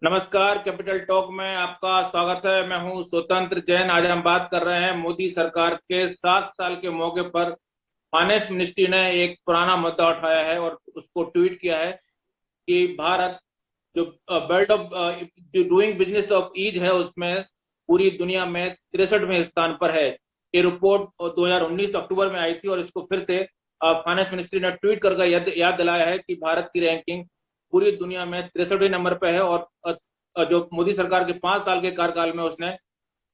नमस्कार। Capital talk में आपका स्वागत है। मैं हूं स्वतंत्र जैन। आज हम बात कर रहे हैं मोदी सरकार के 7 साल के मौके पर फाइनेंस मिनिस्ट्री ने एक पुराना मुद्दा उठाया है और उसको ट्वीट किया है कि भारत जो belt of doing business of ease है उसमें पूरी दुनिया में 63वें स्थान पर है। ये रिपोर्ट 2019 अक्टूबर में आई थी और इसको फिर से फाइनेंस मिनिस्ट्री ने ट्वीट करके याद दिलाया है कि भारत की रैंकिंग पूरी दुनिया में 63वें नंबर पे है और जो मोदी सरकार के 5 साल के कार्यकाल में उसने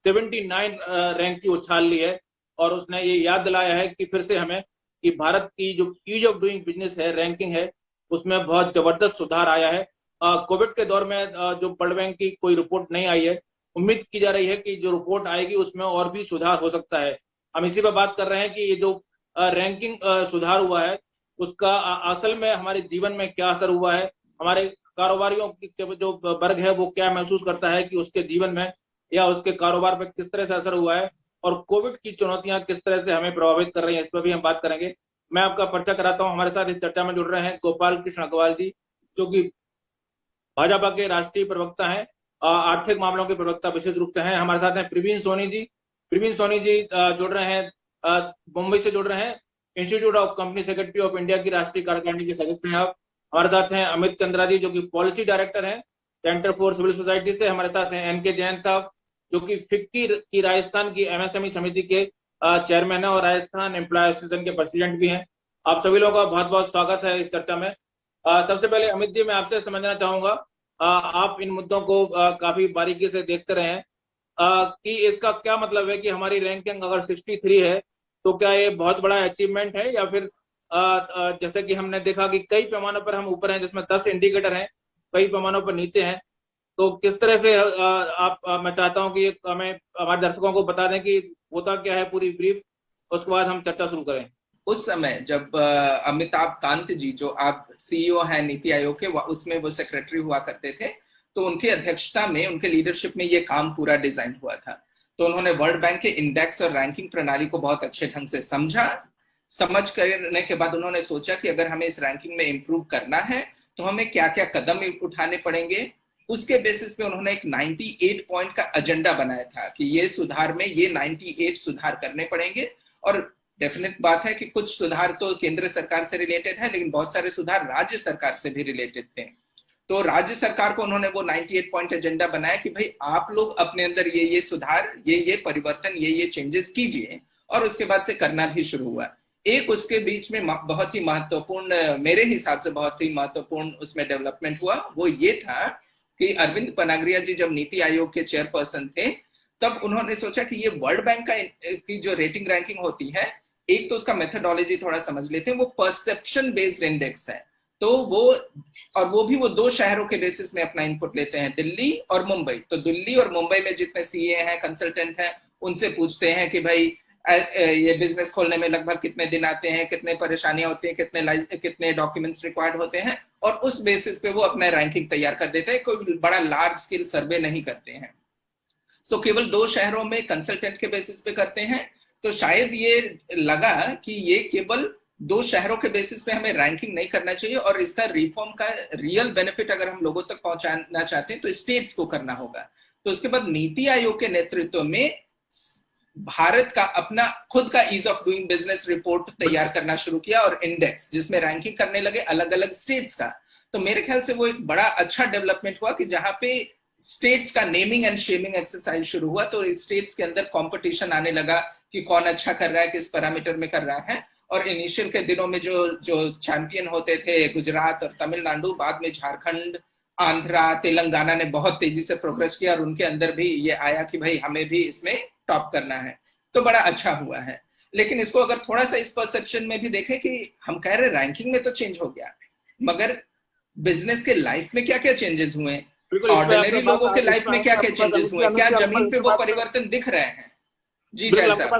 79 रैंक की उछाल ली है। और उसने ये याद दिलाया है कि फिर से हमें कि भारत की जो ईज ऑफ डूइंग बिजनेस है, रैंकिंग है, उसमें बहुत जबरदस्त सुधार आया है। कोविड के दौर में जो वर्ल्ड बैंक की कोई रिपोर्ट नहीं आई है, उम्मीद की जा रही है कि जो रिपोर्ट आएगी उसमें और भी सुधार हो सकता है। हम इसी पर बात कर रहे हैं कि ये जो रैंकिंग सुधार हुआ है उसका असल में हमारे जीवन में क्या असर हुआ है, हमारे कारोबारियों के जो वर्ग है वो क्या महसूस करता है कि उसके जीवन में या उसके कारोबार पर किस तरह से असर हुआ है, और कोविड की चुनौतियां किस तरह से हमें प्रभावित कर रही हैं, इस पर भी हम बात करेंगे। मैं आपका परिचय कराता हूं। हमारे साथ इस चर्चा में जुड़ रहे हैं गोपाल कृष्ण अग्रवाल जी, जो कि भाजपा के राष्ट्रीय प्रवक्ता हैं, आर्थिक मामलों के प्रवक्ता विशेष रूप से हैं। हमारे साथ हैं प्रवीण सोनी जी। प्रवीण सोनी जी जुड़ रहे हैं, मुंबई से जुड़ रहे हैं, institute of company secretary of India की राष्ट्रीय कार्यकारिणी के सदस्य हैं आप। हमारे साथ हैं अमित चंद्रा जी, जो कि पॉलिसी डायरेक्टर हैं सेंटर फॉर सिविल सोसाइटी से। हमारे साथ हैं एनके जैन साहब, जो कि फिक्की की राजस्थान की एमएसएमई समिति के चेयरमैन है और राजस्थान एम्प्लॉय एसोसिएशन के प्रेसिडेंट भी हैं। आप सभी लोगों का बहुत बहुत स्वागत है इस चर्चा में। सबसे पहले अमित जी, मैं आपसे समझना चाहूंगा, आप इन मुद्दों को काफी बारीकी से देखते रहे हैं, कि इसका क्या मतलब है कि हमारी रैंकिंग अगर 63 है तो क्या ये बहुत बड़ा अचीवमेंट है, या फिर जैसे कि हमने देखा कि कई पैमानों पर हम ऊपर हैं, जिसमें 10 इंडिकेटर हैं, कई पैमानों पर नीचे हैं। तो किस तरह से मैं चाहता हूं कि हमें हमारे दर्शकों को बता दें कि होता क्या है पूरी ब्रीफ, उसके बाद हम चर्चा शुरू करें। उस समय जब अमिताभ कांत जी, जो आप सीईओ हैं नीति आयोग के, उसमें वो सेक्रेटरी हुआ करते थे, तो उनकी अध्यक्षता में, उनके लीडरशिप में ये काम पूरा डिजाइन हुआ था। तो उन्होंने वर्ल्ड बैंक के इंडेक्स और रैंकिंग प्रणाली को बहुत अच्छे ढंग से समझ करने के बाद उन्होंने सोचा कि अगर हमें इस रैंकिंग में इंप्रूव करना है तो हमें क्या क्या कदम उठाने पड़ेंगे। उसके बेसिस पे उन्होंने एक 98 पॉइंट का एजेंडा बनाया था कि ये सुधार में ये 98 सुधार करने पड़ेंगे। और डेफिनेट बात है कि कुछ सुधार तो केंद्र सरकार से रिलेटेड है, लेकिन बहुत सारे सुधार राज्य सरकार से भी रिलेटेड थे। तो राज्य सरकार को उन्होंने वो 98 पॉइंट एजेंडा बनाया कि भाई आप लोग अपने अंदर ये सुधार, ये परिवर्तन, ये चेंजेस कीजिए। और उसके बाद से करना भी शुरू हुआ। एक उसके बीच में बहुत ही महत्वपूर्ण, मेरे हिसाब से बहुत ही महत्वपूर्ण उसमें डेवलपमेंट हुआ, वो ये था कि अरविंद पनागरिया जी जब नीति आयोग के चेयरपर्सन थे, तब उन्होंने सोचा कि ये वर्ल्ड बैंक की जो रेटिंग रैंकिंग होती है, एक तो उसका मेथोडोलॉजी थोड़ा समझ लेते हैं। वो परसेप्शन बेस्ड इंडेक्स है। तो वो भी 2 शहरों के बेसिस में अपना इनपुट लेते हैं, दिल्ली और मुंबई। तो दिल्ली और मुंबई में जितने सीए हैं, कंसल्टेंट हैं, उनसे पूछते हैं कि भाई ये बिजनेस खोलने में लगभग कितने दिन आते हैं, कितने परेशानियां होती हैं, कितने डॉक्यूमेंट्स रिक्वायर्ड होते हैं, और उस बेसिस पे वो अपना रैंकिंग तैयार कर देते हैं। कोई बड़ा लार्ज स्केल सर्वे नहीं करते हैं। सो केवल 2 शहरों में कंसल्टेंट के बेसिस पे करते हैं। तो शायद ये लगा कि ये केवल 2 शहरों के बेसिस पे हमें रैंकिंग नहीं करना चाहिए, और इसका रिफॉर्म का रियल बेनिफिट अगर हम लोगों तक पहुंचाना चाहते हैं तो स्टेट्स को करना होगा। तो उसके बाद नीति आयोग के नेतृत्व में भारत का अपना खुद का ease of doing business report तैयार करना शुरू किया, और इंडेक्स जिसमें रैंकिंग करने लगे अलग अलग स्टेट्स का। तो मेरे ख्याल से वो एक बड़ा अच्छा डेवलपमेंट हुआ कि जहां पे स्टेट्स का नेमिंग एंड शेमिंग एक्सरसाइज शुरू हुआ। तो स्टेट्स के अंदर कंपटीशन आने लगा कि कौन अच्छा कर रहा है, किस पैरामीटर में कर रहा है। और इनिशियल के दिनों में जो चैंपियन होते थे गुजरात और तमिलनाडु, बाद में झारखंड, आंध्रा, तेलंगाना ने बहुत तेजी से प्रोग्रेस किया, और उनके अंदर भी ये आया कि भाई हमें भी इसमें टॉप करना है। तो बड़ा अच्छा हुआ है। लेकिन इसको अगर थोड़ा सा इस परसेप्शन में भी देखें कि हम कह रहे रैंकिंग में तो चेंज हो गया, मगर बिजनेस के लाइफ में क्या क्या चेंजेस हुए, ऑर्डिनरी लोगों के लाइफ में क्या क्या चेंजेस हुए, क्या जमीन पे वो परिवर्तन दिख रहे हैं। जी जैन साहब,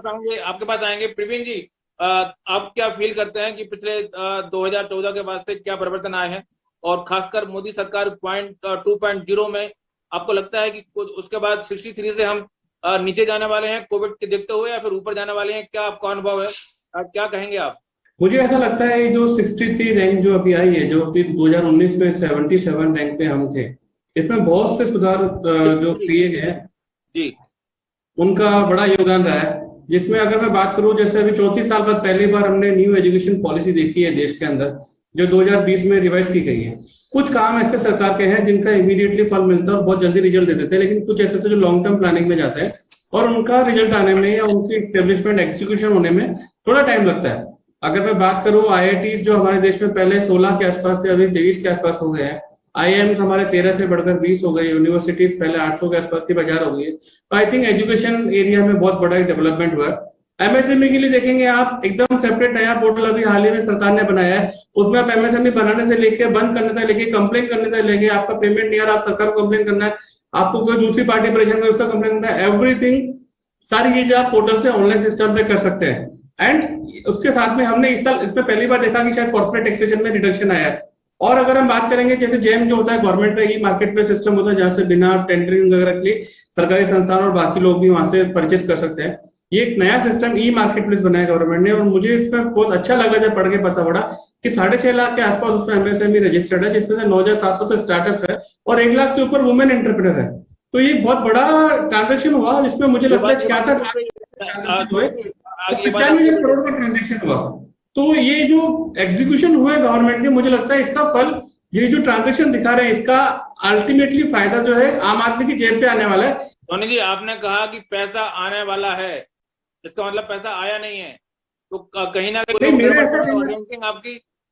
आपके पास आएंगे। प्रवीण जी, आप क्या फील करते हैं कि पिछले 2014 के बाद से क्या परिवर्तन आए हैं, और खासकर मोदी सरकार 2.0 में आपको लगता है कि उसके बाद 63 से हम नीचे जाने वाले हैं कोविड के देखते हुए, या फिर ऊपर जाने वाले हैं? क्या आपका अनुभव है, क्या कहेंगे आप? मुझे ऐसा लगता है जो 63 रैंक जो अभी आई है, जो कि 2019 में 77 रैंक पे हम थे, इसमें बहुत से सुधार जो किए गए हैं जी, उनका बड़ा योगदान रहा है। जिसमें अगर मैं बात करूं, जैसे अभी 34 साल बाद पहली बार हमने न्यू एजुकेशन पॉलिसी देखी है देश के अंदर, जो 2020 में रिवाइज की गई है। कुछ काम ऐसे सरकार के हैं जिनका इमीडिएटली फल मिलता है और बहुत जल्दी रिजल्ट दे देते हैं, लेकिन कुछ ऐसे थे जो लॉन्ग टर्म प्लानिंग में जाते हैं और उनका रिजल्ट आने में या उनकी एस्टेब्लिशमेंट एग्जीक्यूशन होने में थोड़ा टाइम लगता है। अगर मैं बात करूं, आईआईटीज जो हमारे देश में पहले 16 के आसपास थे, अभी 23 के आसपास हो गए हैं। आईआईएम्स हमारे 13 से बढ़कर 20 हो गए। यूनिवर्सिटीज पहले 800 के आसपास थी, 1000 हो गई है। तो आई थिंक एजुकेशन एरिया में बहुत बड़ा डेवलपमेंट हुआ है। एमएसएमई के लिए देखेंगे आप, एकदम सेपरेट नया पोर्टल अभी हाल ही में सरकार ने बनाया है। उसमें आप एमएसएमई बनाने से लेके बंद करने तक लेके कंप्लेन करने तक लेके, आपका पेमेंट नहीं आ रहा, आप सरकार को कंप्लेन करना है, आपको कोई दूसरी पार्टी परेशान करे उसका कंप्लेन करना है, एवरीथिंग सारी चीजें आप पोर्टल से ऑनलाइन सिस्टम पे कर सकते हैं। एंड उसके साथ में हमने इस साल इसमें पहली बार देखा कि शायद कॉर्पोरेट टैक्सेशन में रिडक्शन आया है। और अगर हम बात करेंगे, जैसे जेम जो होता है गवर्नमेंट का ई मार्केट प्लेस सिस्टम होता है, जहां से बिना टेंडरिंग वगैरह के लिए सरकारी संस्थान और बाकी लोग भी वहां से परचेस कर सकते हैं। ये एक नया सिस्टम ई मार्केट प्लेस बनाया गवर्नमेंट ने, और मुझे इसमें बहुत अच्छा लगा जब पढ़ के पता पड़ा कि 6.5 लाख के आसपास उसमें एमएसएमई रजिस्टर्ड है, जिसमें से 9,700 तो स्टार्टअप्स है और 1 लाख से ऊपर वुमेन एंटरप्रेन्योर है। तो ये बहुत बड़ा ट्रांजेक्शन हुआ, जिसमें मुझे लगता है 66 95,000 करोड़ का ट्रांजेक्शन हुआ। तो ये जो एग्जीक्यूशन हुए गवर्नमेंट के, मुझे लगता है इसका फल, ये जो ट्रांजेक्शन दिखा रहे हैं, इसका अल्टीमेटली फायदा जो है आम आदमी की जेब पे आने वाला है। सोनी जी, आपने कहा कि पैसा आने वाला है, इसका मतलब पैसा आया नहीं है। तो कहीं ना कहीं रैंकिंग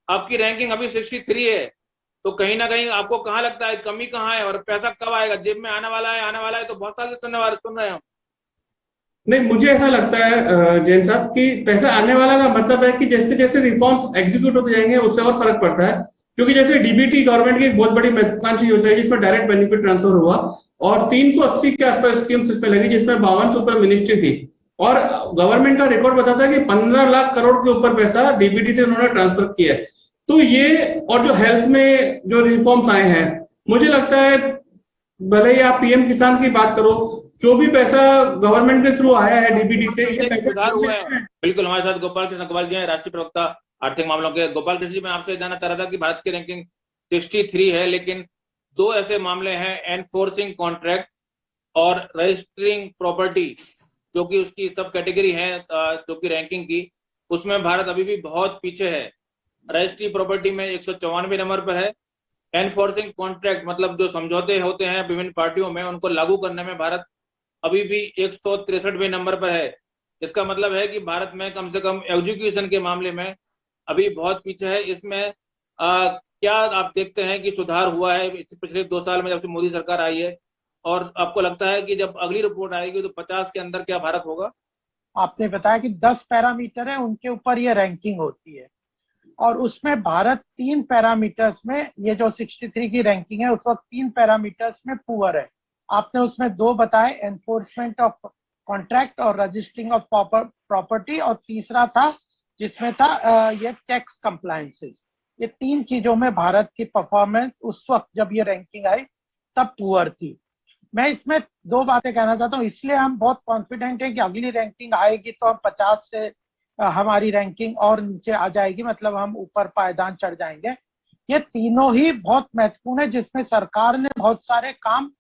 आपकी रैंकिंग अभी 63 है, तो कहीं ना कहीं आपको कहाँ लगता है कमी कहाँ है और पैसा कब आएगा? जेब में आने वाला है तो बहुत साल से सुन रहे हो। नहीं, मुझे ऐसा लगता है जैन साहब कि पैसा आने वाला का मतलब है कि जैसे जैसे रिफॉर्म्स एग्जीक्यूट होते जाएंगे उससे और फर्क पड़ता है। क्योंकि जैसे डीबीटी गवर्नमेंट की एक बहुत बड़ी महत्वाकांक्षी योजना है जिसमें डायरेक्ट बेनिफिट ट्रांसफर हुआ और 380 के आसपास स्कीम्स इसमें लगी, जिसमें 52 से ऊपर मिनिस्ट्री थी। और गवर्नमेंट का रिकॉर्ड बताता है कि 15 लाख करोड़ के ऊपर पैसा डीबीटी से उन्होंने ट्रांसफर किया है। तो ये, और जो हेल्थ में जो रिफॉर्म्स आए हैं, मुझे लगता है भले ही आप पीएम किसान की बात करो, जो भी पैसा गवर्नमेंट के थ्रू आया है डीबीटी से, ये पैसा सुधार हुआ है। बिल्कुल, हमारे साथ गोपाल कृष्ण अग्रवाल जी हैं, राष्ट्रीय प्रवक्ता आर्थिक मामलों के। गोपाल कृष्ण जी, मैं आपसे जानना चाह रहा था कि भारत की रैंकिंग 63 है, लेकिन दो ऐसे मामले हैं, एनफोर्सिंग कॉन्ट्रैक्ट और रजिस्टरिंग प्रॉपर्टी, जो कि उसकी सब कैटेगरी है जो कि रैंकिंग की, उसमें भारत अभी भी बहुत पीछे है। रजिस्ट्री प्रॉपर्टी में 194 नंबर पर है। एनफोर्सिंग कॉन्ट्रैक्ट मतलब जो समझौते होते हैं विभिन्न पार्टियों में, उनको लागू करने में भारत अभी भी 163वें नंबर पर है। इसका मतलब है कि भारत में कम से कम एजुकेशन के मामले में अभी बहुत पीछे है। इसमें क्या आप देखते हैं कि सुधार हुआ है पिछले 2 साल में जब से मोदी सरकार आई है? और आपको लगता है कि जब अगली रिपोर्ट आएगी तो 50 के अंदर क्या भारत होगा? आपने बताया कि 10 पैरामीटर है, उनके ऊपर ये रैंकिंग होती है और उसमें भारत 3 पैरामीटर्स में, ये जो 63 की रैंकिंग है उस वक्त 3 पैरामीटर्स में पुअर है। आपने उसमें 2 बताए, एनफोर्समेंट ऑफ कॉन्ट्रैक्ट और रजिस्टरिंग ऑफ प्रॉपर्टी, और तीसरा था जिसमें था ये टैक्स कंप्लायंसेस। ये 3 चीजों में भारत की परफॉर्मेंस उस वक्त जब ये रैंकिंग आई तब पुअर थी। मैं इसमें 2 बातें कहना चाहता हूँ। इसलिए हम बहुत कॉन्फिडेंट हैं कि अगली रैंकिंग आएगी तो हम 50 से हमारी रैंकिंग और नीचे आ जाएगी, मतलब हम ऊपर पायदान चढ़ जाएंगे। ये तीनों ही बहुत महत्वपूर्ण है, जिसमें सरकार ने बहुत सारे काम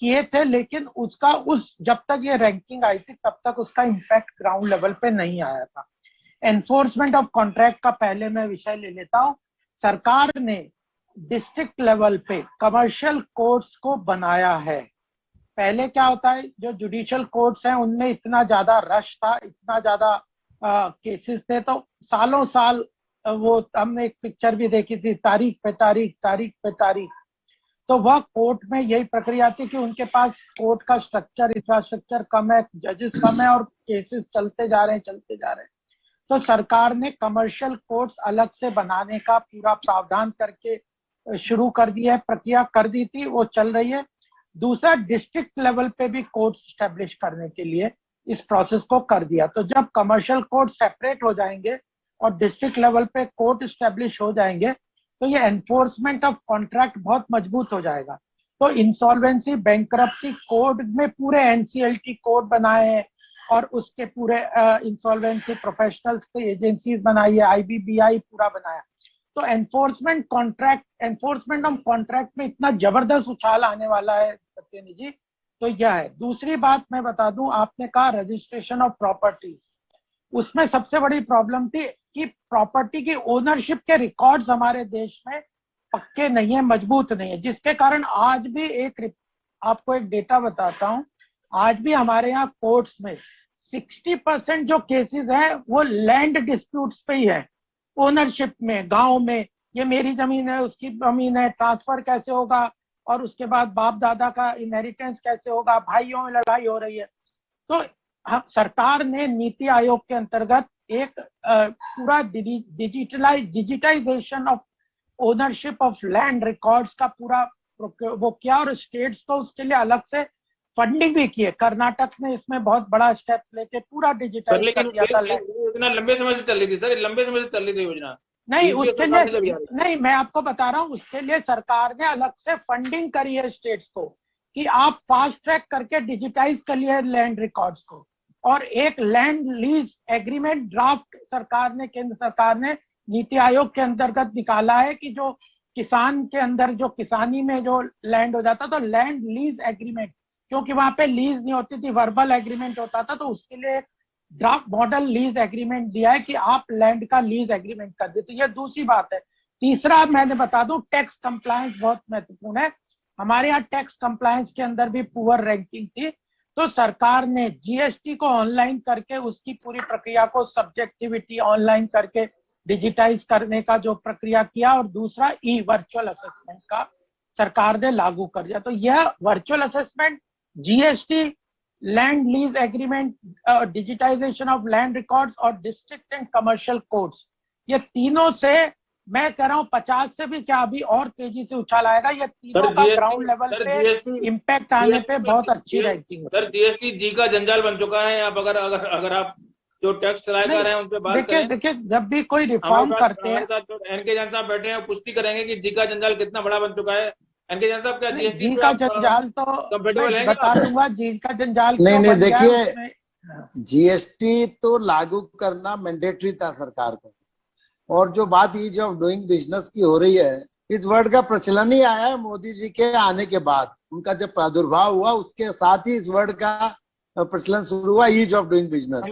किए थे, लेकिन उसका जब तक ये रैंकिंग आई थी तब तक उसका इम्पैक्ट ग्राउंड लेवल पे नहीं आया था। एनफोर्समेंट ऑफ कॉन्ट्रैक्ट का पहले मैं विषय ले लेता हूँ। सरकार ने डिस्ट्रिक्ट लेवल पे कमर्शियल कोर्ट्स को बनाया है। पहले क्या होता है, जो जुडिशियल कोर्ट्स हैं उनमें इतना ज्यादा रश था, इतना ज्यादा केसेस थे, तो सालों साल वो हमने एक पिक्चर भी देखी थी, तारीख पे तारीख, तारीख पे तारीख। तो वह कोर्ट में यही प्रक्रिया थी कि उनके पास कोर्ट का स्ट्रक्चर, इंफ्रास्ट्रक्चर कम है, जजेस कम है और केसेस चलते जा रहे हैं। तो सरकार ने कमर्शियल कोर्ट्स अलग से बनाने का पूरा प्रावधान करके शुरू कर दिया है, प्रक्रिया कर दी थी, वो चल रही है। दूसरा, डिस्ट्रिक्ट लेवल पे भी कोर्ट स्टैब्लिश करने के लिए इस प्रोसेस को कर दिया। तो जब कमर्शियल कोर्ट सेपरेट हो जाएंगे और डिस्ट्रिक्ट लेवल पे कोर्ट स्टैब्लिश हो जाएंगे तो ये एनफोर्समेंट ऑफ कॉन्ट्रैक्ट बहुत मजबूत हो जाएगा। तो इंसॉल्वेंसी, बैंकरप्सी कोड में पूरे एनसीएलटी कोड बनाए हैं और उसके पूरे इंसॉल्वेंसी प्रोफेशनल्स की एजेंसीज बनाई है, आईबीबीआई पूरा बनाया। तो एनफोर्समेंट ऑफ कॉन्ट्रैक्ट में इतना जबरदस्त उछाल आने वाला है सत्येंद्र जी। तो यह है। दूसरी बात मैं बता दूं, आपने कहा रजिस्ट्रेशन ऑफ प्रॉपर्टी, उसमें सबसे बड़ी प्रॉब्लम थी कि प्रॉपर्टी की ओनरशिप के रिकॉर्ड्स हमारे देश में पक्के नहीं है, मजबूत नहीं है, जिसके कारण आज भी आपको एक डेटा बताता हूं, आज भी हमारे यहाँ कोर्ट्स में 60% जो केसेस हैं वो लैंड डिस्प्यूट्स पे ही है, ओनरशिप में, गांव में, ये मेरी जमीन है, उसकी जमीन है, ट्रांसफर कैसे होगा, और उसके बाद बाप दादा का इनहेरिटेंस कैसे होगा, भाइयों में लड़ाई हो रही है। तो सरकार ने नीति आयोग के अंतर्गत एक पूरा digitization of ownership of land records का पूरा वो किया, और स्टेट्स को उसके लिए अलग से फंडिंग भी की है। कर्नाटक ने इसमें बहुत बड़ा स्टेप लेके पूरा डिजिटाइज कर दिया था। योजना लंबे समय से चल रही थी सर, लंबे समय से चल रही थी योजना। नहीं, उसके लिए नहीं, मैं आपको बता रहा हूँ, उसके लिए सरकार ने अलग से फंडिंग करी है स्टेट्स को कि आप फास्ट ट्रैक करके डिजिटाइज करिए लैंड रिकॉर्ड्स को। और एक लैंड लीज एग्रीमेंट ड्राफ्ट सरकार ने, केंद्र सरकार ने नीति आयोग के अंतर्गत निकाला है कि जो किसान के अंदर जो किसानी में जो लैंड हो जाता, तो लैंड लीज एग्रीमेंट, क्योंकि वहां पे लीज नहीं होती थी, वर्बल एग्रीमेंट होता था, तो उसके लिए ड्राफ्ट मॉडल लीज एग्रीमेंट दिया है कि आप लैंड का लीज एग्रीमेंट कर देते। ये दूसरी बात है। तीसरा मैंने बता दूं, टैक्स कंप्लायंस बहुत महत्वपूर्ण है। हमारे यहाँ टैक्स कंप्लायंस के अंदर भी पुअर रैंकिंग थी, तो सरकार ने जीएसटी को ऑनलाइन करके उसकी पूरी प्रक्रिया को सब्जेक्टिविटी ऑनलाइन करके डिजिटाइज करने का जो प्रक्रिया किया, और दूसरा ई वर्चुअल असेसमेंट का सरकार ने लागू कर दिया। तो यह virtual assessment, GST, land lease agreement, digitization of land records और डिस्ट्रिक्ट एंड कमर्शियल कोड्स, ये तीनों से मैं कह रहा हूँ 50 से भी क्या अभी और तेजी से उछाल आएगा। ये तीनों का ग्राउंड लेवल पे इम्पैक्ट आने पे बहुत अच्छी रैंकिंग है। सर जीएसटी जी का जंजाल बन चुका है। आप अगर आप जो टैक्स चलाए कर रहे हैं उनसे बात करें। देखिए जब भी कोई रिफॉर्म करते हैं, एनके जैन साहब बैठे हैं, पुष्टि करेंगे कि जी का जंजाल कितना बड़ा बन चुका है। एनके जैन साहब, क्या जीएसटी जी का जंजाल तो बता दूंगा, जी का जंजाल नहीं देखिए, जीएसटी तो लागू करना मैंडेटरी था सरकार को, और जो बात ईज ऑफ डूइंग बिजनेस की हो रही है, इस वर्ड का प्रचलन ही आया है मोदी जी के आने के बाद। उनका जब प्रादुर्भाव हुआ उसके साथ ही इस वर्ड का प्रचलन शुरू हुआ, ease of doing business.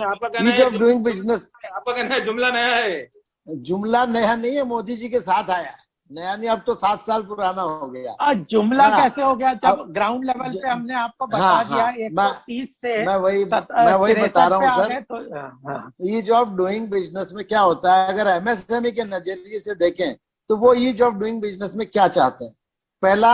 Ease of doing business आपका कहना है जुमला नया है? जुमला नया नहीं है, मोदी जी के साथ आया, नया नहीं, अब तो 7 साल पुराना हो गया। जुमला कैसे हो गया जब ग्राउंड लेवल पे हमने आपको बता दिया 130 से मैं वही बता रहा हूँ sir. Ease of doing business में क्या होता है, अगर एमएसएमई के नजरिए से देखें तो वो ईज ऑफ डूइंग बिजनेस में क्या चाहते हैं। पहला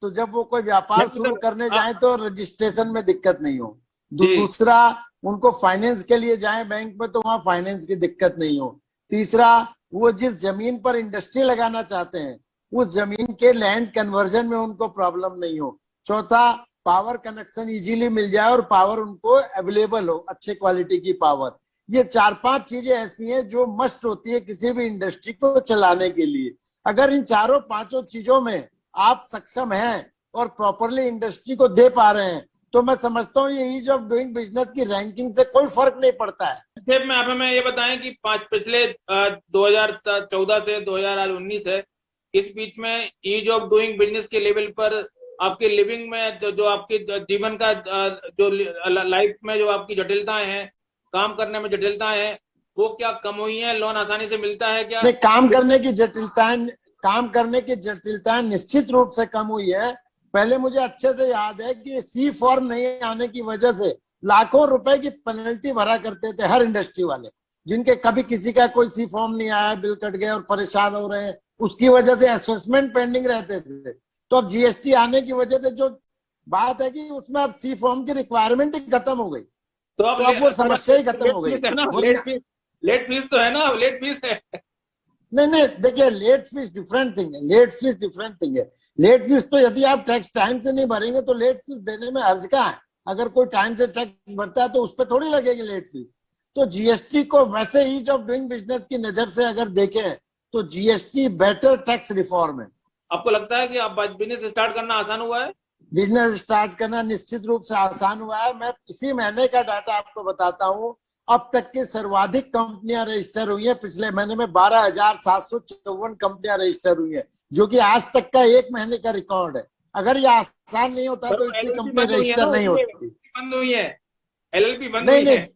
तो जब वो कोई व्यापार शुरू करने जाए तो रजिस्ट्रेशन में दिक्कत नहीं हो। दूसरा, उनको फाइनेंस के लिए जाए बैंक में तो वहां फाइनेंस की दिक्कत नहीं हो। तीसरा, वो जिस जमीन पर इंडस्ट्री लगाना चाहते हैं उस जमीन के लैंड कन्वर्जन में उनको प्रॉब्लम नहीं हो। चौथा, पावर कनेक्शन इजीली मिल जाए और पावर उनको अवेलेबल हो, अच्छे क्वालिटी की पावर। ये 4-5 चीजें ऐसी हैं जो मस्ट होती है किसी भी इंडस्ट्री को चलाने के लिए। अगर इन 4-5 चीजों में आप सक्षम हैं और प्रॉपरली इंडस्ट्री को दे पा रहे हैं तो मैं समझता हूँ ये ईज ऑफ डूइंग बिजनेस की रैंकिंग से कोई फर्क नहीं पड़ता है। संक्षेप में आप हमें ये बताएं कि पिछले 2014 से 2019 है, इस बीच में ईज ऑफ डूइंग बिजनेस के लेवल पर आपकी लिविंग में जो आपकी जीवन का जो लाइफ में जो आपकी जटिलताएं हैं, काम करने में जटिलताएं हैं, वो क्या कम हुई हैं? लोन आसानी से मिलता है क्या? नहीं, काम करने की जटिलताएं निश्चित रूप से कम हुई है। पहले मुझे अच्छे से याद है कि सी फॉर्म नहीं आने की वजह से लाखों रुपए की पेनल्टी भरा करते थे हर इंडस्ट्री वाले, जिनके कभी किसी का कोई सी फॉर्म नहीं आया, बिल कट गए और परेशान हो रहे हैं, उसकी वजह से असेसमेंट पेंडिंग रहते थे। तो अब जीएसटी आने की वजह से जो बात है कि उसमें अब सी फॉर्म की रिक्वायरमेंट ही खत्म हो गई, तो अब वो समस्या ही खत्म हो गई। लेट फीस तो है ना, लेट फीस है। नहीं, देखिए लेट फीस डिफरेंट थिंग है। लेट फीस तो यदि आप टैक्स टाइम से नहीं भरेंगे तो लेट फीस देने में हर्ज क्या है। अगर कोई टाइम से टैक्स भरता है तो उस पर थोड़ी लगेगी लेट फीस। तो जीएसटी को वैसे ईज ऑफ डूइंग बिजनेस की नजर से अगर देखें तो जीएसटी बेटर टैक्स रिफॉर्म है। आपको लगता है कि आप बिजनेस स्टार्ट करना आसान हुआ है? बिजनेस स्टार्ट करना निश्चित रूप से आसान हुआ है। मैं इसी महीने का डाटा आपको बताता हूँ। अब तक की सर्वाधिक कंपनियां रजिस्टर हुई हैं। पिछले महीने में 12,754 कंपनियां रजिस्टर हुई हैं, जो कि आज तक का एक महीने का रिकॉर्ड है। अगर ये आसान नहीं होता तो इतनी कंपनी रजिस्टर नहीं होती। बंद हुई है, LLP बंद नहीं हुई नहीं है।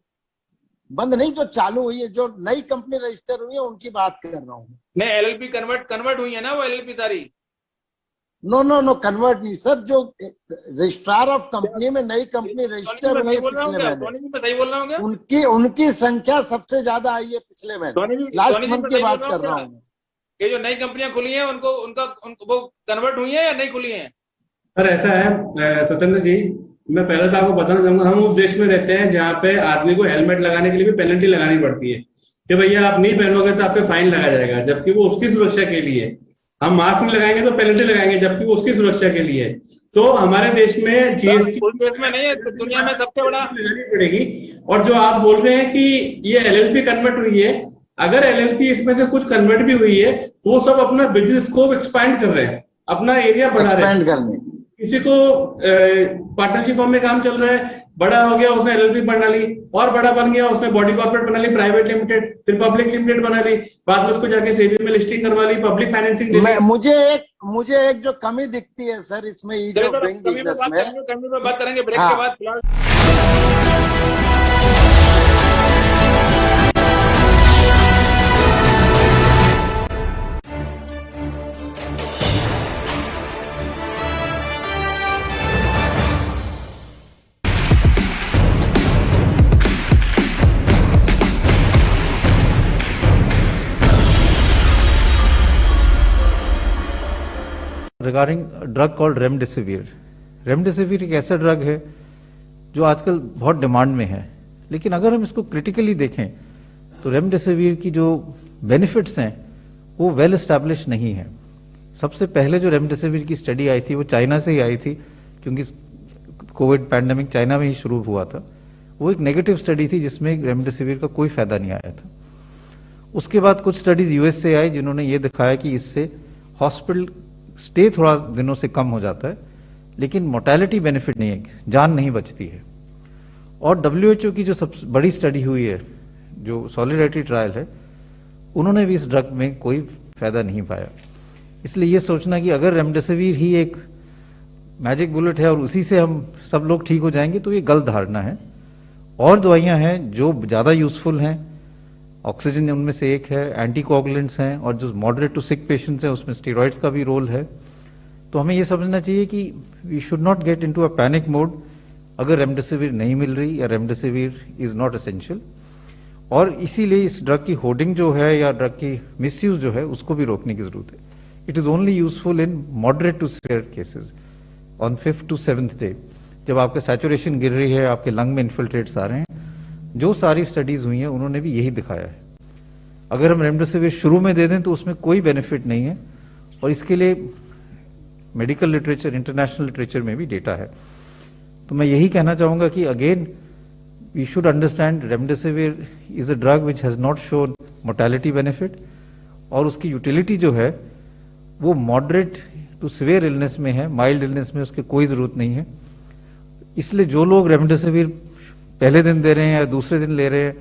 बंद नहीं, जो चालू हुई है, जो नई कंपनी रजिस्टर हुई है उनकी बात कर रहा हूँ। नहीं, LLP कन्वर्ट हुई है ना वो LLP सारी। नो कन्वर्ट नहीं सर, जो रजिस्ट्रार ऑफ कंपनी में नई कंपनी रजिस्टर हुई है पिछले महीने, उनकी संख्या सबसे ज्यादा आई है पिछले महीने, लास्ट मंथ की बात कर रहा हूँ। ये जो नई कंपनियां खुली हैं उनको वो कन्वर्ट हुई है या नहीं खुली हैं? सर ऐसा है सत्येंद्र जी, मैं पहले तो आपको बताना चाहूंगा, हम उस देश में रहते हैं जहाँ पे आदमी को हेलमेट लगाने के लिए भी पेनल्टी लगानी पड़ती है कि भैया आप नहीं पहनोगे तो आप पे फाइन लगा जाएगा, जबकि वो उसकी सुरक्षा के लिए। हम मास्क नहीं लगाएंगे तो पेनल्टी लगाएंगे, जबकि वो उसकी सुरक्षा के लिए। तो हमारे देश में GST में नहीं है, दुनिया में सबसे बड़ा लगानी पड़ेगी। और जो आप बोल रहे हैं कि ये LLP कन्वर्ट हुई है, अगर LLP इसमें से कुछ कन्वर्ट भी हुई है तो वो सब अपना बिजनेस स्कोप एक्सपैंड कर रहे हैं, अपना एरिया बढ़ा रहे हैं। किसी को पार्टनरशिप फॉर्म में काम चल रहा है, बड़ा हो गया उसने LLP बना ली, और बड़ा बन गया उसने बॉडी कॉर्पोरेट बना ली, प्राइवेट लिमिटेड, फिर पब्लिक लिमिटेड बना ली, बाद में उसको जाके सेबी में लिस्टिंग करवा ली, पब्लिक फाइनेंसिंग। मुझे एक जो कमी दिखती है सर इसमें, ईज ऑफ डूइंग बिजनेस में, बात करेंगे ब्रेक के बाद। फिलहाल regarding drug called remdesivir. Remdesivir एक ऐसा ड्रग है जो आजकल बहुत डिमांड में है, लेकिन अगर हम इसको क्रिटिकली देखें तो रेमडेसिविर की जो बेनिफिट्स हैं वो वेल एस्टैब्लिश नहीं है। सबसे पहले जो रेमडेसिविर की स्टडी आई थी वो चाइना से ही आई थी, क्योंकि कोविड पैंडेमिक चाइना में ही शुरू हुआ था। वो एक नेगेटिव स्टडी थी जिसमें रेमडेसिविर का कोई फायदा नहीं आया था। उसके बाद कुछ स्टडीज US से आई जिन्होंने ये दिखाया कि इससे हॉस्पिटल स्टे थोड़ा दिनों से कम हो जाता है, लेकिन मोर्टेलिटी बेनिफिट नहीं है, जान नहीं बचती है। और WHO की जो सबसे बड़ी स्टडी हुई है, जो सॉलिडारिटी ट्रायल है, उन्होंने भी इस ड्रग में कोई फायदा नहीं पाया। इसलिए ये सोचना कि अगर रेमडेसिविर ही एक मैजिक बुलेट है और उसी से हम सब लोग ठीक हो जाएंगे, तो ये गलत धारणा है। और दवाइयां हैं जो ज्यादा यूजफुल हैं, ऑक्सीजन उनमें से एक है, एंटीकोगुलेंट्स हैं, और जो मॉडरेट टू सिक पेशेंट्स हैं उसमें स्टेरॉइड्स का भी रोल है। तो हमें यह समझना चाहिए कि we should not get into a panic mode अगर रेमडेसिविर नहीं मिल रही या रेमडेसिविर इज नॉट एसेंशियल। और इसीलिए इस ड्रग की होर्डिंग जो है या ड्रग की मिसयूज जो है उसको भी रोकने की जरूरत है। It is only useful in moderate to severe cases on 5th to 7th day, जब आपका सैचुरेशन गिर रही है, आपके लंग में इन्फिल्ट्रेट्स आ रहे हैं। जो सारी स्टडीज हुई हैं उन्होंने भी यही दिखाया है। अगर हम रेमडेसिविर शुरू में दे दें तो उसमें कोई बेनिफिट नहीं है, और इसके लिए मेडिकल लिटरेचर, इंटरनेशनल लिटरेचर में भी डेटा है। तो मैं यही कहना चाहूंगा कि again we should understand remdesivir is a drug which has not shown mortality benefit, और उसकी यूटिलिटी जो है वो मॉडरेट टू सीवियर इलनेस में है, माइल्ड इलनेस में उसकी कोई जरूरत नहीं है। इसलिए जो लोग रेमडेसिविर पहले दिन दे रहे हैं या दूसरे दिन ले रहे हैं,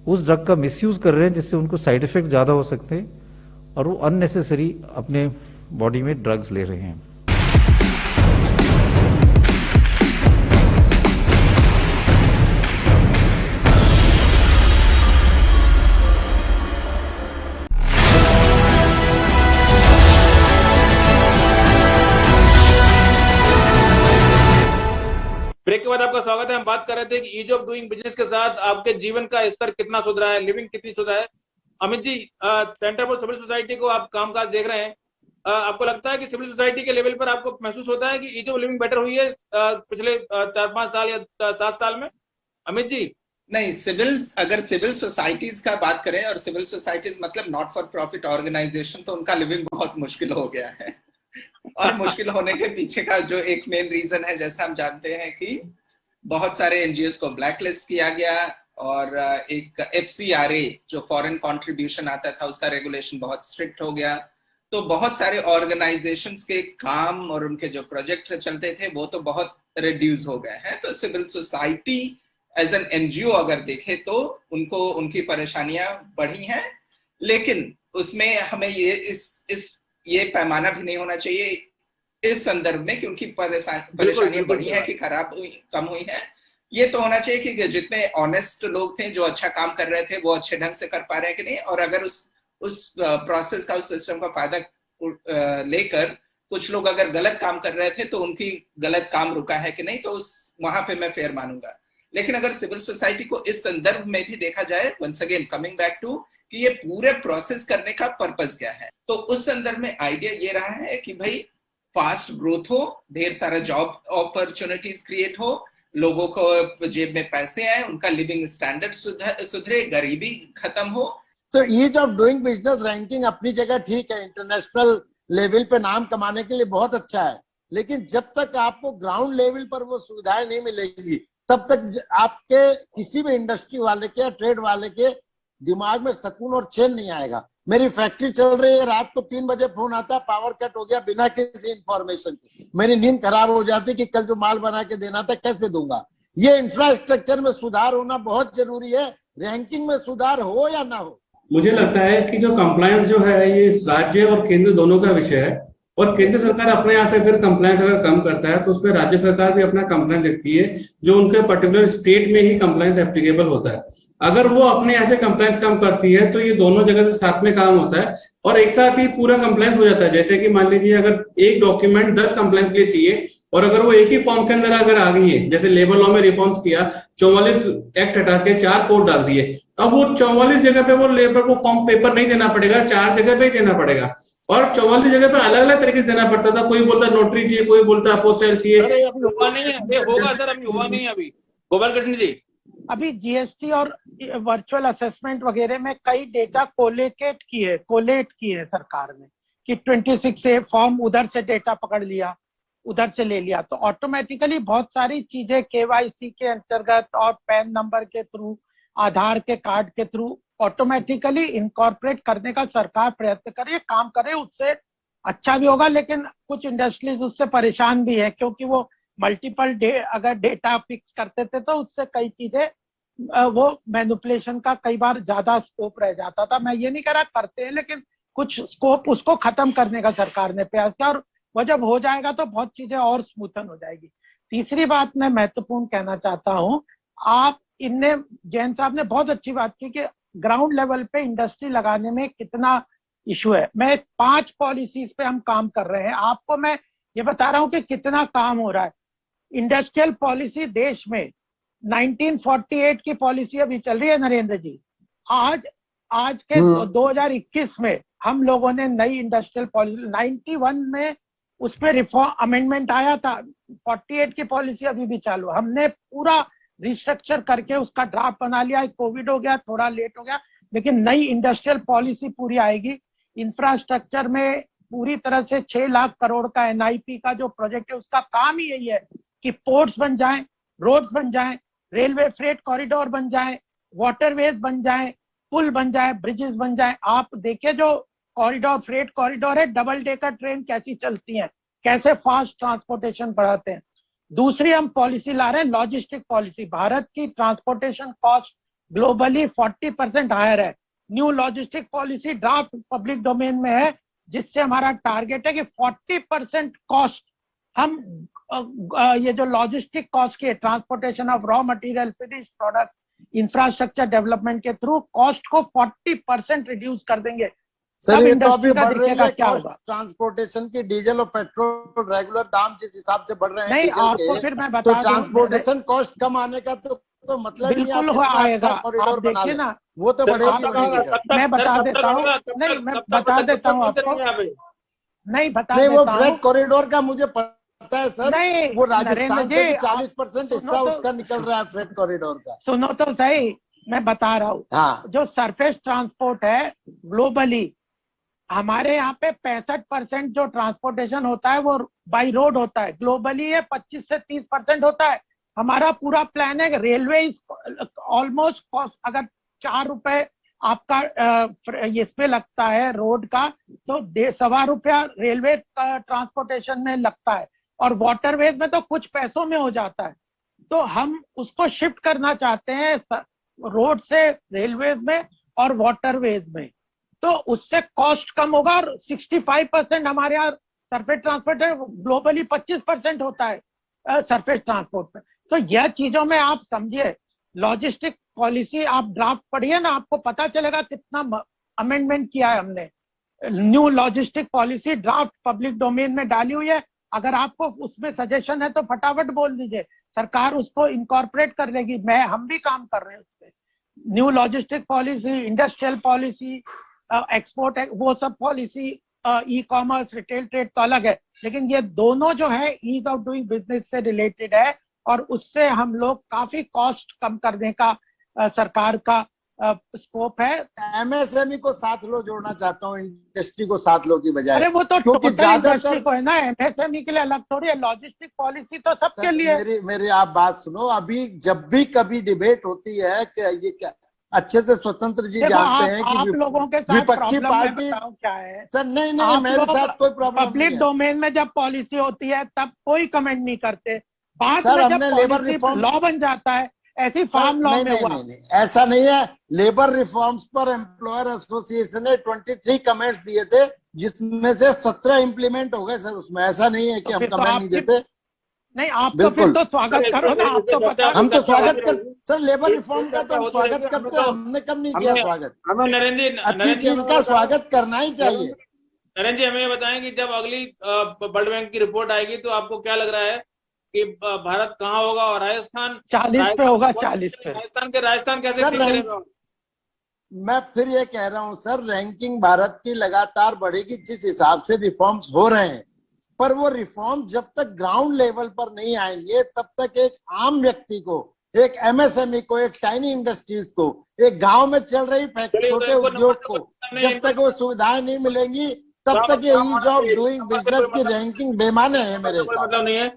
उस ड्रग का मिसयूज कर रहे हैं, जिससे उनको साइड इफेक्ट ज्यादा हो सकते हैं और वो अननेसेसरी अपने बॉडी में ड्रग्स ले रहे हैं। ब्रेक के बाद आपका स्वागत है। हम बात कर रहे थे कि ईज ऑफ डूइंग बिजनेस के साथ आपके जीवन का स्तर कितना सुधरा है, लिविंग कितनी सुधरा है। Amit ji, centre for civil society को आप कामकाज देख रहे हैं, आपको लगता है कि सिविल सोसाइटी के लेवल पर आपको महसूस होता है कि ईज ऑफ लिविंग बेटर हुई है पिछले 4-5 साल या 7 साल में? अमित जी नहीं, अगर सिविल सोसाइटीज का बात करें, और सिविल सोसाइटीज मतलब नॉट फॉर प्रॉफिट ऑर्गेनाइजेशन, तो उनका लिविंग बहुत मुश्किल हो गया है। और मुश्किल होने के पीछे का जो एक मेन रीजन है, जैसा हम जानते हैं कि बहुत सारे एनजीओ को ब्लैकलिस्ट किया गया, और एक FCRA जो फॉरेन कंट्रीब्यूशन आता था उसका रेगुलेशन बहुत स्ट्रिक्ट हो गया। तो बहुत सारे ऑर्गेनाइजेशंस के काम और उनके जो प्रोजेक्ट चलते थे वो तो बहुत रिड्यूस हो गए हैं। तो civil society as an NGO अगर देखे तो उनको उनकी परेशानियां बढ़ी हैं, लेकिन उसमें हमें ये पैमाना भी नहीं होना चाहिए इस संदर्भ में कि उनकी परेशानियां बढ़ी है कि कम हुई है। ये तो होना चाहिए कि जितने ऑनेस्ट लोग थे जो अच्छा काम कर रहे थे वो अच्छे ढंग से कर पा रहे हैं कि नहीं, और अगर उस प्रोसेस का, उस सिस्टम का फायदा लेकर कुछ लोग अगर गलत काम कर रहे थे तो उनकी गलत काम रुका है कि नहीं, तो वहां पे मैं फेयर मानूंगा। लेकिन अगर सिविल सोसाइटी को इस संदर्भ में भी देखा जाए, once again coming back to कि ये पूरे प्रोसेस करने का पर्पस क्या है, तो उस संदर्भ में आइडिया ये रहा है कि भाई फास्ट ग्रोथ हो, ढेर सारा जॉब अपॉर्चुनिटीज क्रिएट हो, लोगों को जेब में पैसे आए, उनका लिविंग स्टैंडर्ड सुधरे, गरीबी खत्म हो। तो ease of doing business ranking अपनी जगह ठीक है, इंटरनेशनल लेवल पे नाम कमाने के लिए बहुत अच्छा है, लेकिन जब तक आपको ग्राउंड लेवल पर वो सुविधाएं नहीं मिलेगी तब तक आपके किसी भी इंडस्ट्री वाले के या ट्रेड वाले के दिमाग में सुकून और चैन नहीं आएगा। मेरी फैक्ट्री चल रही है, रात को 3 बजे फोन आता है पावर कट हो गया, बिना किसी इंफॉर्मेशन के मेरी नींद खराब हो जाती कि कल जो माल बना के देना था कैसे दूंगा। ये इंफ्रास्ट्रक्चर में सुधार होना बहुत जरूरी है, रैंकिंग में सुधार हो या ना हो। मुझे लगता है कि जो कंप्लायंस जो है ये राज्य और केंद्र दोनों का विषय है, और केंद्र सरकार अपने यहाँ से अगर कंप्लायंस अगर कम करता है तो उसमें राज्य सरकार भी अपना कंप्लायंस देखती है जो उनके पर्टिकुलर स्टेट में ही कंप्लायंस एप्लीकेबल होता है। अगर वो अपने यहाँ से कंप्लायंस कम करती है तो ये दोनों जगह से साथ में काम होता है और एक साथ ही पूरा कंप्लायंस हो जाता है। जैसे कि मान लीजिए अगर एक डॉक्यूमेंट 10 कंप्लायंस के लिए चाहिए और अगर वो एक ही फॉर्म के अंदर अगर आ गई है, जैसे लेबर लॉ में रिफॉर्म्स किया, 44 एक्ट हटा के 4 कोड डाल दिए, अब वो 44 जगह पे वो लेबर को फॉर्म पेपर नहीं देना पड़ेगा, 4 जगह पे ही देना पड़ेगा, और 44 जगह पे अलग अलग तरीके से देना पड़ता था। कोई बोलता नोटरी चाहिए, कोई बोलता अपोस्टाइल चाहिए। अभी हुआ नहीं है, ये होगा सर, अभी हुआ नहीं है। अभी गोपाल कृष्ण जी, अभी जीएसटी और वर्चुअल असेसमेंट वगैरह में कई डेटा कोलेट की है सरकार ने कि 26A फॉर्म उधर से डेटा पकड़ लिया, उधर से ले लिया, तो ऑटोमेटिकली बहुत सारी चीजें केवाईसी के अंतर्गत और पैन नंबर के थ्रू, आधार के कार्ड के थ्रू ऑटोमेटिकली इनकॉर्पोरेट करने का सरकार प्रयत्न करे, काम करे, उससे अच्छा भी होगा। लेकिन कुछ इंडस्ट्रीज उससे परेशान भी है क्योंकि वो मल्टीपल अगर डेटा फिक्स करते थे तो उससे कई चीजें वो मैनिपुलेशन का कई बार ज्यादा स्कोप रह जाता था। मैं ये नहीं कह रहा करते हैं, लेकिन कुछ स्कोप उसको खत्म करने का सरकार ने प्रयास किया और वह जब हो जाएगा तो बहुत चीजें और स्मूथन हो जाएगी। तीसरी बात मैं महत्वपूर्ण कहना चाहता हूँ, जैन साहब ने बहुत अच्छी बात की कि ग्राउंड लेवल पे इंडस्ट्री लगाने में कितना इशू है। मैं 5 पॉलिसीज पे हम काम कर रहे हैं, आपको मैं ये बता रहा हूँ कि कितना काम हो रहा है। इंडस्ट्रियल पॉलिसी देश में 1948 की पॉलिसी अभी चल रही है नरेंद्र जी। आज के 2021 में हम लोगों ने नई इंडस्ट्रियल पॉलिसी 91 में उसमें रिफॉर्म अमेंडमेंट आया था, 48 की पॉलिसी अभी भी चालू। हमने पूरा रिस्ट्रक्चर करके उसका ड्राफ्ट बना लिया। कोविड हो गया, थोड़ा लेट हो गया, लेकिन नई इंडस्ट्रियल पॉलिसी पूरी आएगी। इंफ्रास्ट्रक्चर में पूरी तरह से 6 लाख करोड़ का एनआईपी का जो प्रोजेक्ट है उसका काम ही यही है कि पोर्ट्स बन जाएं, रोड्स बन जाएं, रेलवे फ्रेट कॉरिडोर बन जाएं, वाटरवेज बन जाएं, पुल बन जाएं, ब्रिजेस बन जाएं। आप देखिए जो कॉरिडोर, फ्रेट कॉरिडोर है, डबल डेकर ट्रेन कैसी चलती हैं, कैसे फास्ट ट्रांसपोर्टेशन बढ़ाते हैं। दूसरी हम पॉलिसी ला रहे हैं लॉजिस्टिक पॉलिसी। भारत की ट्रांसपोर्टेशन कॉस्ट ग्लोबली 40% हायर है। New logistic policy draft public domain में है, जिससे हमारा टारगेट है कि 40% कॉस्ट हम ये जो लॉजिस्टिक कॉस्ट की transportation of raw material, finish product, infrastructure development के थ्रू कॉस्ट को 40% रिड्यूस कर देंगे। सर ये तो अभी बढ़ रही है कॉस्ट ट्रांसपोर्टेशन की, डीजल और पेट्रोल रेगुलर दाम जिस हिसाब से बढ़ रहे हैं नहीं, आपको फिर मैं बता तो ट्रांसपोर्टेशन कॉस्ट कम आने का तो मतलब ही नहीं आएगा। कॉरिडोर बना ना, वो तो बढ़ेगी। मैं बता देता हूँ, नहीं मैं बता देता हूँ आपको, नहीं वो फ्रेट कॉरिडोर का मुझे पता है सर, नहीं, वो राजस्थान से 40% हिस्सा उसका निकल रहा है फ्रेट कॉरिडोर का। सुनो तो सही, मैं बता रहा हूँ। हाँ। जो सरफेस ट्रांसपोर्ट है ग्लोबली, हमारे यहाँ पे 65% जो ट्रांसपोर्टेशन होता है वो बाई रोड होता है। ग्लोबली ये 25 से 30% होता है। हमारा पूरा प्लान है कि रेलवे ऑलमोस्ट कॉस्ट अगर 4 रुपए आपका इस पे लगता है रोड का, तो 1.25 रुपया रेलवे का ट्रांसपोर्टेशन में लगता है, और वाटरवेज में तो कुछ पैसों में हो जाता है। तो हम उसको शिफ्ट करना चाहते हैं रोड से रेलवेज में और वाटरवेज में, तो उससे कॉस्ट कम होगा। और 65% हमारे यहाँ सरफेस ट्रांसपोर्ट है, ग्लोबली 25% होता है सरफेस ट्रांसपोर्ट में। तो यह चीजों में आप समझिए, लॉजिस्टिक पॉलिसी आप ड्राफ्ट पढ़िए ना, आपको पता चलेगा कितना अमेंडमेंट किया है हमने। New logistic policy draft public domain में डाली हुई है, अगर आपको उसमें सजेशन है तो फटाफट बोल दीजिए, सरकार उसको इनकॉर्पोरेट कर लेगी। हम भी काम कर रहे हैं उस पर। New logistic policy, industrial policy, export, वो सब policy, e commerce, retail trade तो अलग है, लेकिन ये दोनों जो है ईज ऑफ डूइंग बिजनेस से रिलेटेड है, और उससे हम लोग काफी कॉस्ट कम करने का सरकार का स्कोप है। एमएसएमई को साथ लो जोड़ना चाहता हूँ, इंडस्ट्री को साथ लो की बजाय। अरे वो तो टोटल इंडस्ट्री को है ना, एमएसएमई के लिए अलग थोड़ी है, लॉजिस्टिक पॉलिसी तो सबके लिए। मेरी आप बात सुनो, अभी जब भी कभी डिबेट होती है कि ये क्या, अच्छे से स्वतंत्र जी जानते हैं कि आप लोगों के साथ विपक्षी पार्टी क्या है सर। नहीं मेरे साथ कोई प्रॉब्लम नहीं है। पब्लिक डोमेन में जब पॉलिसी होती है तब कोई कमेंट नहीं करते, बाद में जब लेबर रिफॉर्म लॉ बन जाता है, ऐसी फार्म लॉ में हुआ। नहीं, ऐसा नहीं है। Labour reforms per employer association ने 23 कमेंट्स दिए थे, जिसमें से 17 इम्प्लीमेंट हो गए सर उसमें। ऐसा नहीं है कि हम कमेंट नहीं देते। नहीं, आप तो फिर तो स्वागत करो ना, आप तो पता। हम तो स्वागत कर सर, लेबर रिफॉर्म का तो हम स्वागत करते हैं, हमने कब नहीं किया स्वागत। हमें नरेंद्र जी, अच्छी चीज का स्वागत करना ही चाहिए। नरेंद्र जी, हमें बताएं कि जब अगली वर्ल्ड बैंक की रिपोर्ट आएगी तो आपको क्या लग रहा है कि भारत कहाँ होगा? और राजस्थान 40 पे होगा, 40 पे। राजस्थान कैसे ठीक करेगा? मैं फिर ये कह रहा हूँ सर, रैंकिंग भारत की लगातार बढ़ेगी जिस हिसाब से रिफॉर्म्स हो रहे हैं, पर वो रिफॉर्म जब तक ग्राउंड लेवल पर नहीं आएंगे तब तक एक आम व्यक्ति को, एक एमएसएमई को, एक टाइनी इंडस्ट्रीज को, एक गांव में चल रही छोटे उद्योग को जब तक वो सुविधाएं नहीं मिलेंगी तब तक ये ईज ऑफ डूइंग बिजनेस की रैंकिंग बेमाने है मेरे हिसाब। मतलब नहीं है।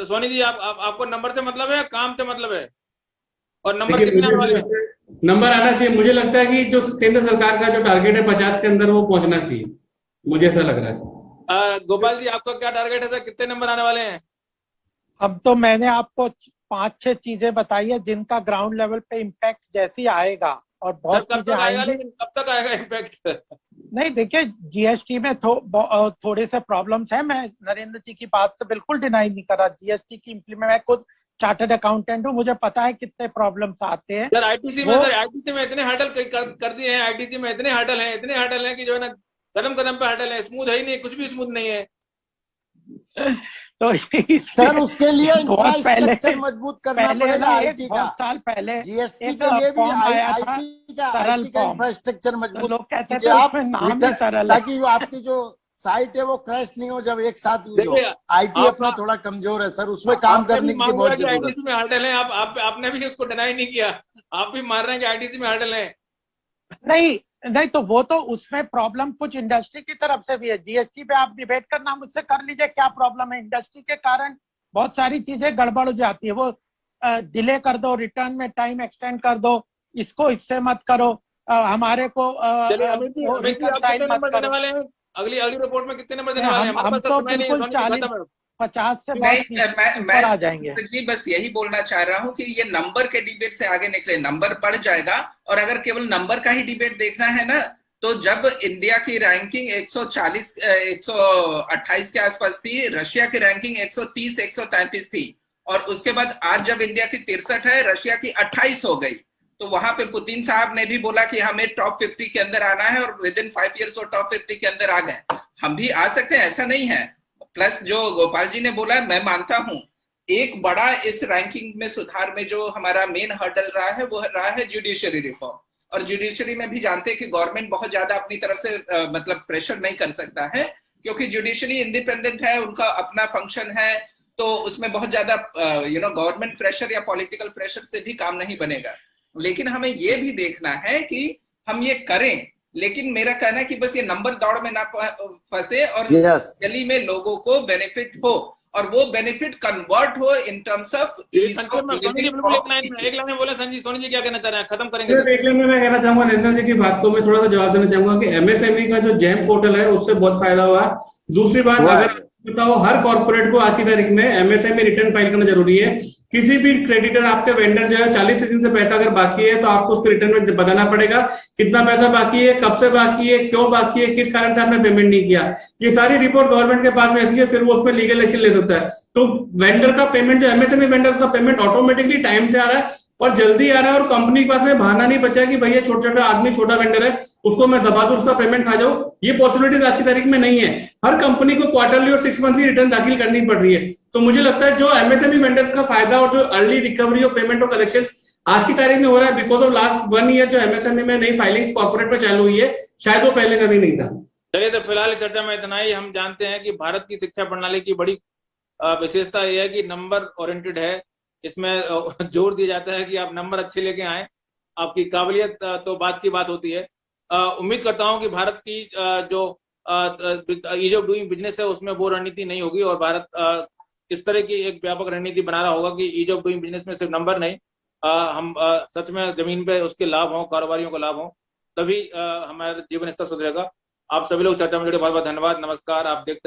सोनी जी, आपको नंबर से मतलब है, काम से मतलब है? और नंबर कितने आने वाले हैं? नंबर आना चाहिए। मुझे लगता है कि जो केंद्र सरकार का जो टारगेट है 50 के अंदर, वो पहुंचना चाहिए, मुझे ऐसा लग रहा है। गोपाल जी, आपका क्या टारगेट है सर? कितने नंबर आने वाले हैं? अब तो मैंने आपको 5-6 चीजें बताई है जिनका ग्राउंड लेवल पे इम्पैक्ट जैसी आएगा, और बहुत चीजें आएंगी। लेकिन कब तक आएगा इम्पैक्ट? नहीं, देखिए, जीएसटी में थोड़े से प्रॉब्लम्स हैं। मैं नरेंद्र जी की बात से बिल्कुल डिनाई नहीं कर रहा। जीएसटी की इम्प्लीमेंट, मैं खुद चार्टर्ड अकाउंटेंट हूँ, मुझे पता है कितने प्रॉब्लम्स आते हैं। सर आईटीसी में इतने हर्डल कर दिए हैं, आईटीसी में इतने हर्डल हैं कि जो है ना, कदम कदम पे हर्डल है, स्मूथ है ही नहीं, कुछ भी स्मूथ नहीं है। तो सर उसके लिए इंफ्रास्ट्रक्चर मजबूत करना पड़ेगा। आईटी का साल पहले जीएसटी के लिए भी आईटी का इंफ्रास्ट्रक्चर मजबूत, लोग कहते थे आप नाम ही सरल है, ताकि आपकी जो साइट है वो क्रैश नहीं हो जब एक साथ हुई हो। आईटी अपना थोड़ा कमजोर है सर, उसमें काम करने की बहुत जरूरत है। आईटीसी में हर्डल है, आपने भी उसको डिनाई नहीं किया, आप भी मान रहे हैं कि आईटीसी में हर्डल है। नहीं, तो वो तो उसमें प्रॉब्लम कुछ इंडस्ट्री की तरफ से भी है। जीएसटी पे आप डिबेट करना मुझसे कर लीजिए, क्या प्रॉब्लम है। इंडस्ट्री के कारण बहुत सारी चीजें गड़बड़ हो जाती है, वो डिले कर दो, रिटर्न में टाइम एक्सटेंड कर दो, इसको इससे मत करो, हमारे को अगली रिपोर्ट में कितने नंबर देने वाले हैं? हम तो बिल्कुल 40-50 से ऊपर आ जाएंगे। बस यही बोलना चाह रहा हूँ कि ये नंबर के डिबेट से आगे निकले, नंबर बढ़ जाएगा। और अगर केवल नंबर का ही डिबेट देखना है ना, तो जब इंडिया की रैंकिंग 128 के आसपास थी, रशिया की रैंकिंग 130-133 थी, और उसके बाद आज जब इंडिया की 63 है, रशिया की 28 हो गई, तो वहां पे पुतिन साहब ने भी बोला कि हमें टॉप 50 के अंदर आना है, और विद इन 5 years वो टॉप 50 के अंदर आ गए। हम भी आ सकते हैं, ऐसा नहीं है। प्लस जो गोपाल जी ने बोला, मैं मानता हूं, एक बड़ा इस रैंकिंग में सुधार में जो हमारा मेन हर्डल रहा है वो रहा है जुडिशरी रिफॉर्म। और जुडिशरी में भी जानते हैं कि गवर्नमेंट बहुत ज्यादा अपनी तरफ से मतलब प्रेशर नहीं कर सकता है, क्योंकि जुडिशरी इंडिपेंडेंट है, उनका अपना फंक्शन है, तो उसमें बहुत ज्यादा गवर्नमेंट प्रेशर या पॉलिटिकल प्रेशर से भी काम नहीं बनेगा। लेकिन हमें ये भी देखना है कि हम ये करें, लेकिन मेरा कहना है कि बस ये नंबर दौड़ में ना फंसे, और गली में लोगों को बेनिफिट हो, और वो बेनिफिट कन्वर्ट हो इन टर्म्स ऑफ। एक लाइन में बोले संजीव, सोनी जी क्या कहना चाह रहे हैं? खत्म करेंगे। एक लाइन में मैं कहना चाहूंगा नरेंद्र जी की बात को मैं थोड़ा सा जवाब देना चाहूंगा कि एमएसएमई का जो जैम पोर्टल है उससे बहुत फायदा हुआ। दूसरी बात, अगर बताओ, हर कॉर्पोरेट को आज की तारीख में एमएसएमई रिटर्न फाइल करना जरूरी है। किसी भी क्रेडिटर, आपके वेंडर जो है 40 दिन से पैसा अगर बाकी है तो आपको उसके रिटर्न में बताना पड़ेगा कितना पैसा बाकी है, कब से बाकी है, क्यों बाकी है, किस कारण से आपने पेमेंट नहीं किया। ये सारी रिपोर्ट गवर्नमेंट के पास में रहती है, फिर वो उसमें लीगल एक्शन ले सकता है। तो वेंडर का पेमेंट, जो एमएसएमई वेंडर्स का पेमेंट ऑटोमेटिकली टाइम से आ रहा है और जल्दी आ रहा है, और कंपनी के पास में बहाना नहीं बचा कि भैया छोटा छोटा आदमी, छोटा वेंडर है, उसको मैं दबा दूं, उसका पेमेंट खा जाऊं। ये पॉसिबिलिटीज आज की तारीख में नहीं है। हर कंपनी को क्वार्टरली और 6 मंथली रिटर्न दाखिल करनी पड़ रही है। तो मुझे लगता है जो एमएसएमई वेंडर्स का फायदा और जो अर्ली रिकवरी ऑफ पेमेंट और कलेक्शन आज की तारीख में हो रहा है, बिकॉज ऑफ लास्ट 1 ईयर जो एमएसएमई में नई फाइलिंग्स कॉर्पोरेट में चालू हुई है, शायद वो पहले कभी नहीं था। चलिए, तो फिलहाल चर्चा में इतना ही। हम जानते हैं कि भारत की शिक्षा प्रणाली की बड़ी विशेषता यह है कि नंबर ओरिएंटेड है। इसमें जोर दिया जाता है कि आप नंबर अच्छे लेके आए, आपकी काबिलियत तो बात की बात होती है। उम्मीद करता हूं कि भारत की जो ईज ऑफ डूइंग बिजनेस है उसमें वो रणनीति नहीं होगी, और भारत इस तरह की एक व्यापक रणनीति बना रहा होगा कि ईज ऑफ डूइंग बिजनेस में सिर्फ नंबर नहीं, हम सच में जमीन पे उसके लाभ हों, कारोबारियों को लाभ हों, तभी हमारा जीवन स्तर सुधरेगा। आप सभी लोग चर्चा में जुड़े, बहुत बहुत धन्यवाद, नमस्कार। आप देखते